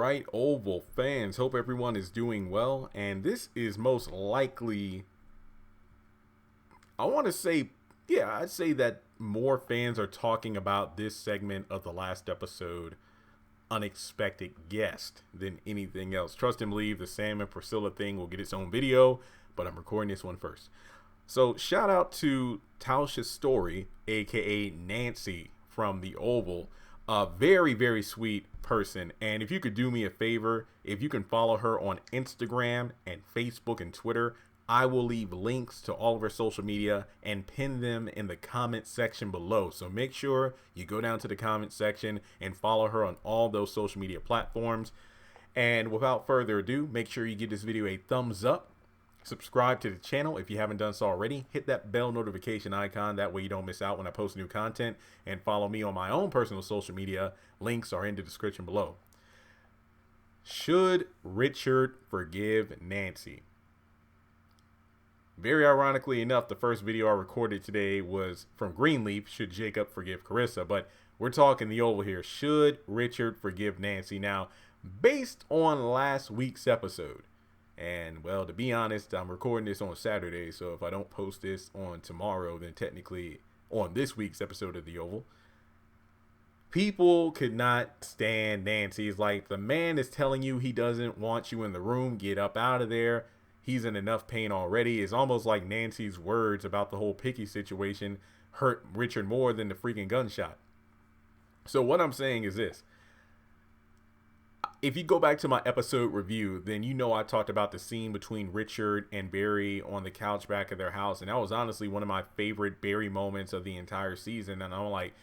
right, Oval fans, hope everyone is doing well. And this is most likely, I want to say, yeah, I'd say that more fans are talking about this segment of the last episode, Unexpected Guest, than anything else. Trust and believe the Sam and Priscilla thing will get its own video, but I'm recording this one first. So shout out to Tasha Story, aka Nancy from the Oval. A very, very sweet person. And if you could do me a favor, if you can follow her on Instagram and Facebook and Twitter, I will leave links to all of her social media and pin them in the comment section below. So make sure you go down to the comment section and follow her on all those social media platforms. And without further ado, make sure you give this video a thumbs up. Subscribe to the channel if you haven't done so already. Hit that bell notification icon. That way you don't miss out when I post new content. And follow me on my own personal social media. Links are in the description below. Should Richard forgive Nancy? Very ironically enough, the first video I recorded today was from Greenleaf. Should Jacob forgive Carissa? But we're talking the Oval here. Should Richard forgive Nancy? Now, based on last week's episode, and well, to be honest, I'm recording this on Saturday, so if I don't post this on tomorrow, then technically on this week's episode of The Oval, people could not stand Nancy. It's like, the man is telling you he doesn't want you in the room, get up out of there. He's in enough pain already. It's almost like Nancy's words about the whole picky situation hurt Richard more than the freaking gunshot. So what I'm saying is this. If you go back to my episode review, then you know I talked about the scene between Richard and Barry on the couch back at their house. And that was honestly one of my favorite Barry moments of the entire season. And I'm like,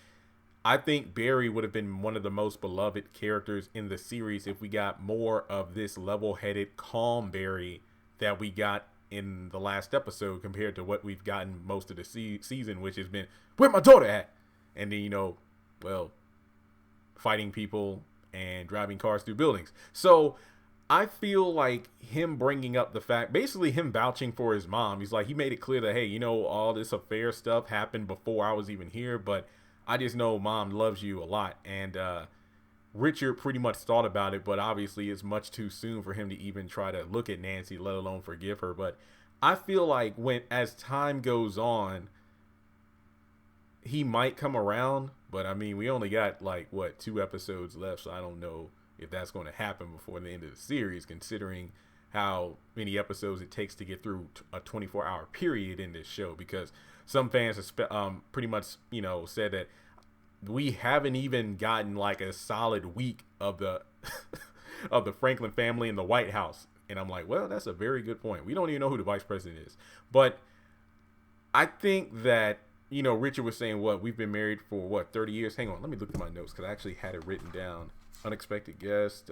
I think Barry would have been one of the most beloved characters in the series if we got more of this level-headed, calm Barry that we got in the last episode compared to what we've gotten most of the season, which has been, where my daughter at? And then, you know, well, fighting people and driving cars through buildings. So I feel like him bringing up the fact, basically him vouching for his mom. He's like, he made it clear that, hey, you know, all this affair stuff happened before I was even here, but I just know mom loves you a lot. And Richard pretty much thought about it, but obviously it's much too soon for him to even try to look at Nancy, let alone forgive her. But I feel like as time goes on, he might come around, but I mean, we only got like 2 episodes left, so I don't know if that's going to happen before the end of the series, considering how many episodes it takes to get through a 24-hour period in this show. Because some fans have pretty much, you know, said that we haven't even gotten like a solid week of the of the Franklin family in the White House. And I'm like, well, that's a very good point. We don't even know who the vice president is. But I think that, you know, Richard was saying, we've been married for 30 years. Hang on, let me look at my notes because I actually had it written down. Unexpected guest.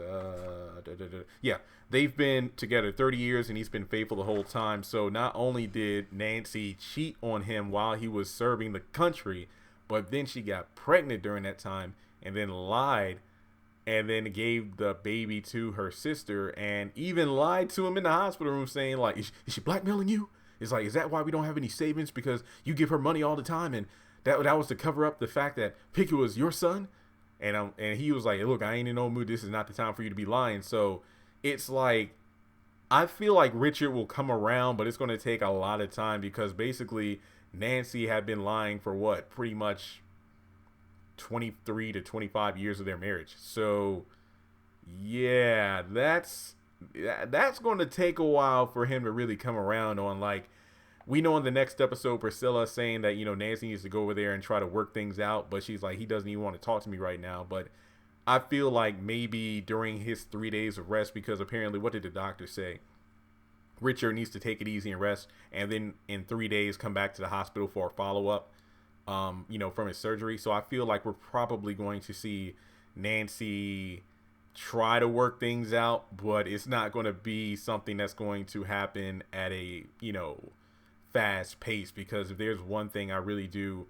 Yeah, they've been together 30 years and he's been faithful the whole time. So not only did Nancy cheat on him while he was serving the country, but then she got pregnant during that time and then lied and then gave the baby to her sister and even lied to him in the hospital room saying, like, is she blackmailing you? It's like, is that why we don't have any savings? Because you give her money all the time, and that was to cover up the fact that Picky was your son. And he was like, look, I ain't in no mood. This is not the time for you to be lying. So it's like, I feel like Richard will come around, but it's going to take a lot of time because basically Nancy had been lying for pretty much 23 to 25 years of their marriage. So yeah, that's going to take a while for him to really come around on. Like, we know in the next episode, Priscilla saying that, you know, Nancy needs to go over there and try to work things out, but she's like, he doesn't even want to talk to me right now. But I feel like maybe during his 3 days of rest, because apparently, what did the doctor say? Richard needs to take it easy and rest, and then in 3 days come back to the hospital for a follow-up, you know, from his surgery. So I feel like we're probably going to see Nancy try to work things out, but it's not going to be something that's going to happen at a, you know, fast pace. Because if there's one thing I really do,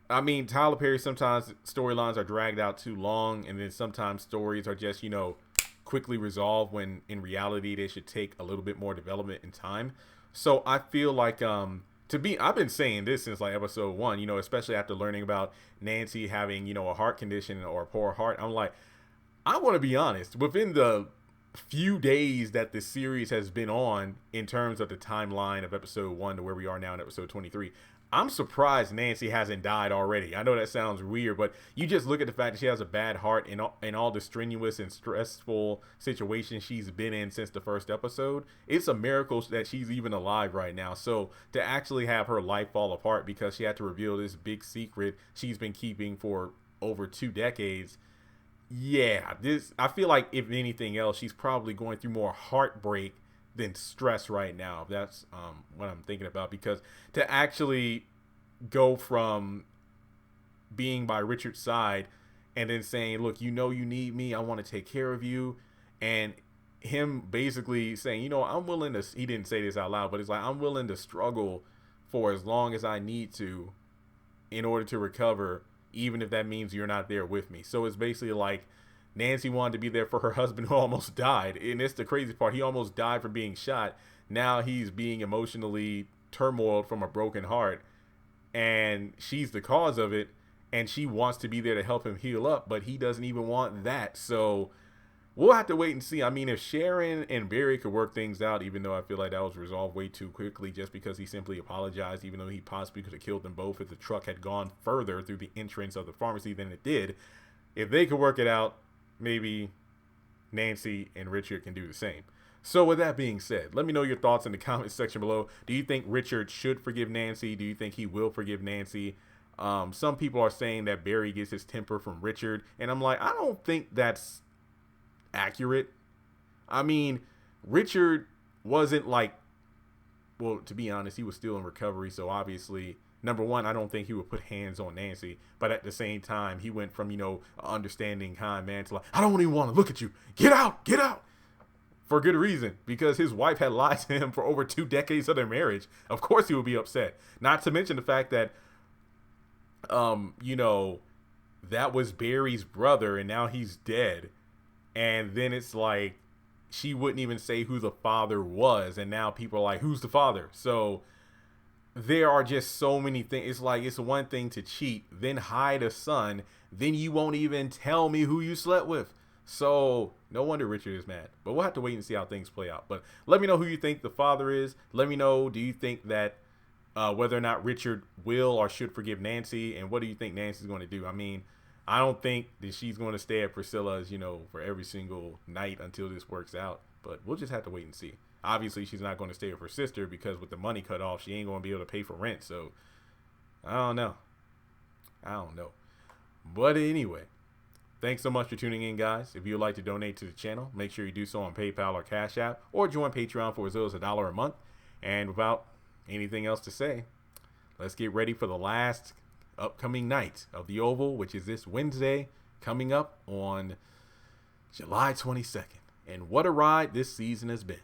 I mean, Tyler Perry, sometimes storylines are dragged out too long, and then sometimes stories are just, you know, quickly resolved when in reality they should take a little bit more development and time. So I feel like I've been saying this since like episode 1, you know, especially after learning about Nancy having, you know, a heart condition or a poor heart. I'm like, I want to be honest. Within the few days that the series has been on, in terms of the timeline of episode 1 to where we are now in episode 23, I'm surprised Nancy hasn't died already. I know that sounds weird, but you just look at the fact that she has a bad heart in all the strenuous and stressful situations she's been in since the first episode. It's a miracle that she's even alive right now. So to actually have her life fall apart because she had to reveal this big secret she's been keeping for over 2 decades. Yeah, I feel like if anything else, she's probably going through more heartbreak than stress right now. That's what I'm thinking about, because to actually go from being by Richard's side and then saying, look, you need me, I want to take care of you, and him basically saying, I'm willing to, he didn't say this out loud, but it's like, I'm willing to struggle for as long as I need to in order to recover, even if that means you're not there with me. So it's basically like Nancy wanted to be there for her husband who almost died. And it's the crazy part. He almost died from being shot. Now he's being emotionally turmoiled from a broken heart. And she's the cause of it. And she wants to be there to help him heal up. But he doesn't even want that. So we'll have to wait and see. I mean, if Sharon and Barry could work things out, even though I feel like that was resolved way too quickly just because he simply apologized, even though he possibly could have killed them both if the truck had gone further through the entrance of the pharmacy than it did. If they could work it out, maybe Nancy and Richard can do the same. So with that being said, let me know your thoughts in the comment section below. Do you think Richard should forgive Nancy? Do you think he will forgive Nancy? Some people are saying that Barry gets his temper from Richard, and I'm like, I don't think that's accurate. I mean, Richard wasn't like, well, to be honest, he was still in recovery, so obviously, number one, I don't think he would put hands on Nancy, but at the same time, he went from, understanding kind man to like, I don't even want to look at you, get out, for good reason, because his wife had lied to him for over 2 decades of their marriage. Of course he would be upset, not to mention the fact that that was Barry's brother and now he's dead. And then it's like, she wouldn't even say who the father was. And now people are like, who's the father? So there are just so many things. It's like, it's one thing to cheat, then hide a son. Then you won't even tell me who you slept with. So no wonder Richard is mad. But we'll have to wait and see how things play out. But let me know who you think the father is. Let me know, do you think that whether or not Richard will or should forgive Nancy? And what do you think Nancy's going to do? I mean, I don't think that she's going to stay at Priscilla's, for every single night until this works out. But we'll just have to wait and see. Obviously, she's not going to stay with her sister because with the money cut off, she ain't going to be able to pay for rent. So, I don't know. But anyway, thanks so much for tuning in, guys. If you'd like to donate to the channel, make sure you do so on PayPal or Cash App, or join Patreon for as little as $1 a month. And without anything else to say, let's get ready for the last upcoming night of the Oval, which is this Wednesday, coming up on July 22nd. And what a ride this season has been.